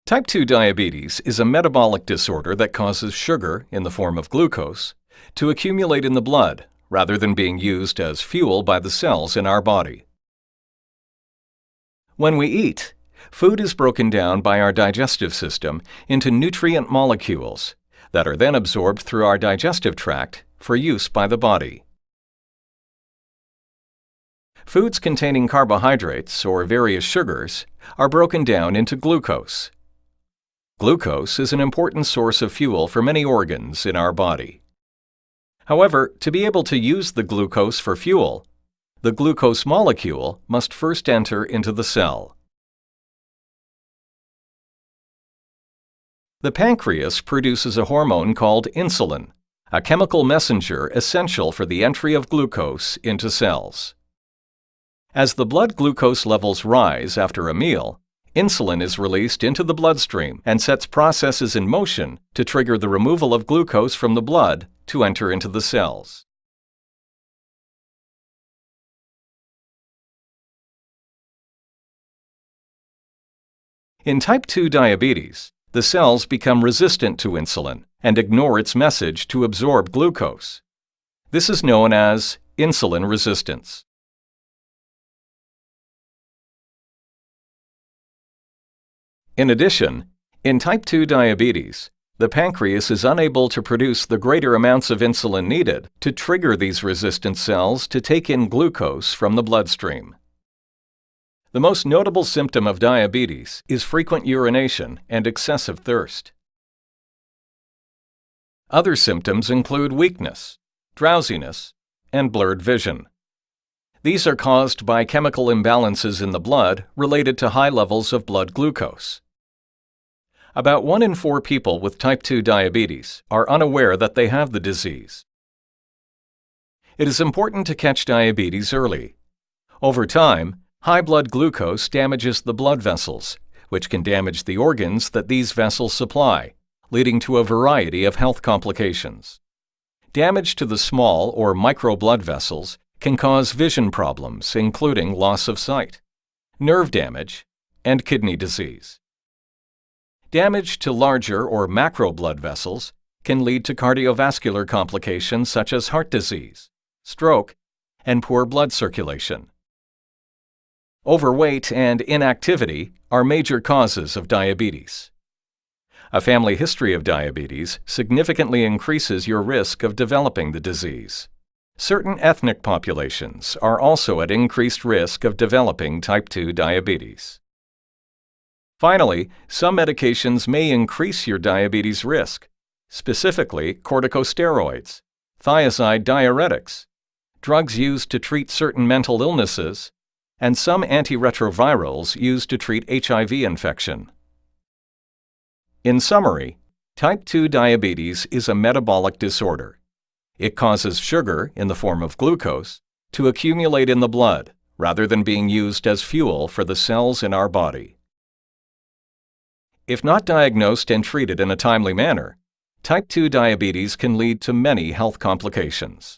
Type 2 diabetes is a metabolic disorder that causes sugar, in the form of glucose, to accumulate in the blood rather than being used as fuel by the cells in our body. When we eat, food is broken down by our digestive system into nutrient molecules that are then absorbed through our digestive tract for use by the body. Foods containing carbohydrates or various sugars are broken down into glucose. Glucose is an important source of fuel for many organs in our body. However, to be able to use the glucose for fuel, the glucose molecule must first enter into the cell. The pancreas produces a hormone called insulin, a chemical messenger essential for the entry of glucose into cells. As the blood glucose levels rise after a meal, insulin is released into the bloodstream and sets processes in motion to trigger the removal of glucose from the blood to enter into the cells. In type 2 diabetes, the cells become resistant to insulin and ignore its message to absorb glucose. This is known as insulin resistance. In addition, in type 2 diabetes, the pancreas is unable to produce the greater amounts of insulin needed to trigger these resistant cells to take in glucose from the bloodstream. The most notable symptom of diabetes is frequent urination and excessive thirst. Other symptoms include weakness, drowsiness, and blurred vision. These are caused by chemical imbalances in the blood related to high levels of blood glucose. About 1 in 4 people with type 2 diabetes are unaware that they have the disease. It is important to catch diabetes early. Over time, high blood glucose damages the blood vessels, which can damage the organs that these vessels supply, leading to a variety of health complications. Damage to the small or micro blood vessels can cause vision problems, including loss of sight, nerve damage, and kidney disease. Damage to larger or macro blood vessels can lead to cardiovascular complications such as heart disease, stroke, and poor blood circulation. Overweight and inactivity are major causes of diabetes. A family history of diabetes significantly increases your risk of developing the disease. Certain ethnic populations are also at increased risk of developing type 2 diabetes. Finally, some medications may increase your diabetes risk, specifically corticosteroids, thiazide diuretics, drugs used to treat certain mental illnesses, and some antiretrovirals used to treat HIV infection. In summary, type 2 diabetes is a metabolic disorder. It causes sugar, in the form of glucose, to accumulate in the blood rather than being used as fuel for the cells in our body. If not diagnosed and treated in a timely manner, type 2 diabetes can lead to many health complications.